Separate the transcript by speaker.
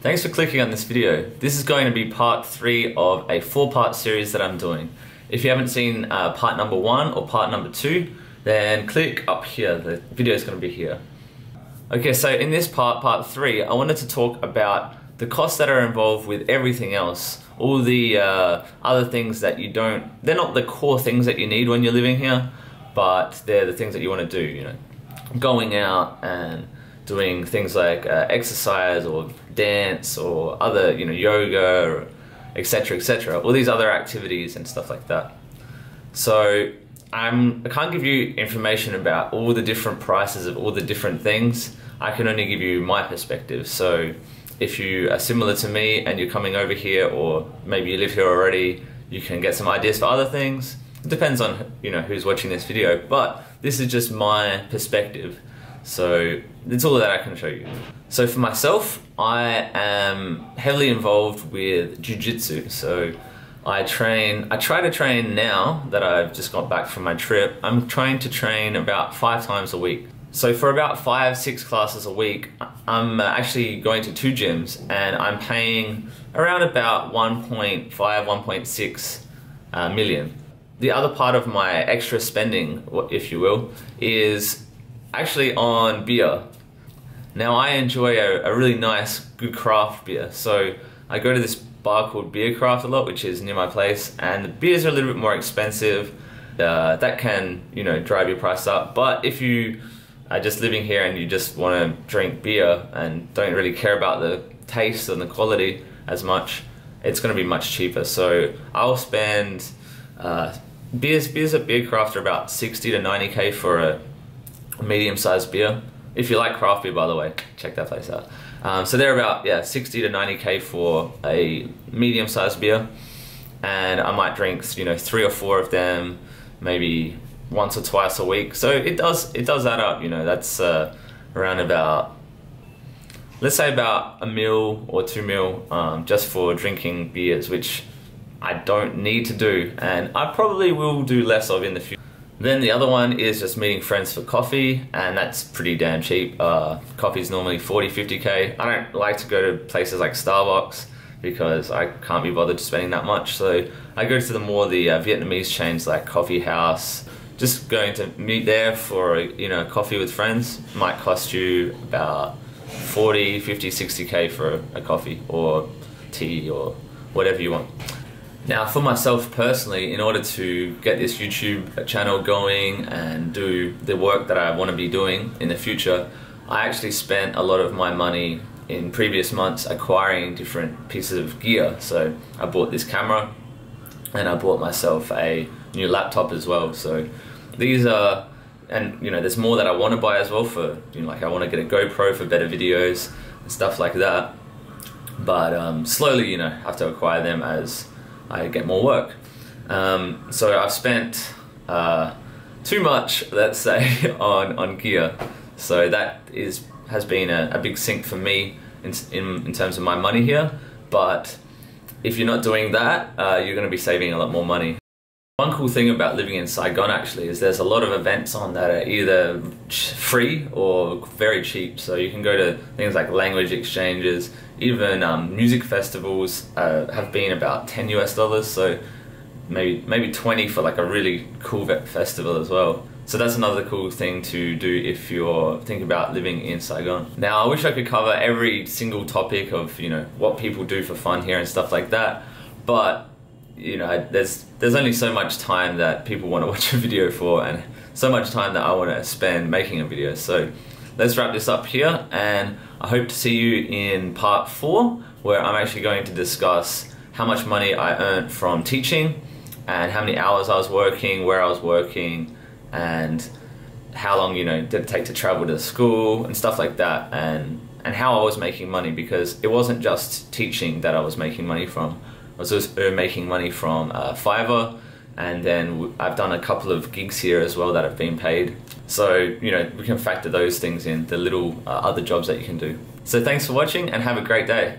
Speaker 1: Thanks for clicking on this video. This is going to be part 3 of a 4-part series that I'm doing. If you haven't seen part number 1 or part number 2, then click up here. The video is going to be here. Okay, so in this part 3, I wanted to talk about the costs that are involved with everything else. All the other things that you don't, they're not the core things that you need when you're living here, but they're the things that you want to do, you know. Going out and doing things like exercise or dance or other, you know, yoga, or etc, etc. All these other activities and stuff like that. So I can't give you information about all the different prices of all the different things. I can only give you my perspective. So if you are similar to me and you're coming over here, or maybe you live here already, you can get some ideas for other things. It depends on, you know, who's watching this video, but this is just my perspective. So it's all that I can show you. So for myself, I am heavily involved with jiu-jitsu. So I try to train now that I've just got back from my trip. I'm trying to train about 5 times a week. So for about 5-6 classes a week, I'm actually going to 2 gyms, and I'm paying around about 1.6 million. The other part of my extra spending, if you will, is actually on beer. Now I enjoy a really nice, good craft beer. So I go to this bar called Beercraft a lot, which is near my place, and the beers are a little bit more expensive. That can, you know, drive your price up. But if you are just living here and you just want to drink beer and don't really care about the taste and the quality as much, it's going to be much cheaper. So I'll spend beers at Beercraft are about 60 to 90k for a medium-sized beer. If you like craft beer, by the way, check that place out. So they're about 60 to 90k for a medium-sized beer, and I might drink, you know, 3 or 4 of them, maybe once or twice a week. So it does add up, you know. That's around about, let's say about a mil or 2 mil just for drinking beers, which I don't need to do, and I probably will do less of in the future. Then the other one is just meeting friends for coffee, and that's pretty damn cheap. Coffee's normally 40-50k. I don't like to go to places like Starbucks because I can't be bothered spending that much. So I go to the Vietnamese chains like Coffee House. Just going to meet there for, you know, coffee with friends might cost you about 40, 50, 60k for a coffee or tea or whatever you want. Now for myself personally, in order to get this YouTube channel going and do the work that I want to be doing in the future, I actually spent a lot of my money in previous months acquiring different pieces of gear. So I bought this camera, and I bought myself a new laptop as well. So these are, and you know, there's more that I want to buy as well for, you know, like I want to get a GoPro for better videos and stuff like that. But slowly, you know, have to acquire them as I get more work. So I've spent too much, let's say, on gear. So that has been a big sink for me in terms of my money here. But if you're not doing that, you're going to be saving a lot more money. One cool thing about living in Saigon actually is there's a lot of events on that are either free or very cheap. So you can go to things like language exchanges, even music festivals have been about $10 US, so maybe 20 for like a really cool festival as well. So that's another cool thing to do if you're thinking about living in Saigon. Now I wish I could cover every single topic of, you know, what people do for fun here and stuff like that, but you know, there's only so much time that people want to watch a video for, and so much time that I want to spend making a video. So let's wrap this up here, and I hope to see you in part 4, where I'm actually going to discuss how much money I earned from teaching, and how many hours I was working, where I was working, and how long, you know, did it take to travel to school and stuff like that, and how I was making money, because it wasn't just teaching that I was making money from. I was also making money from Fiverr, and then I've done a couple of gigs here as well that have been paid. So, you know, we can factor those things in, the little other jobs that you can do. So thanks for watching, and have a great day.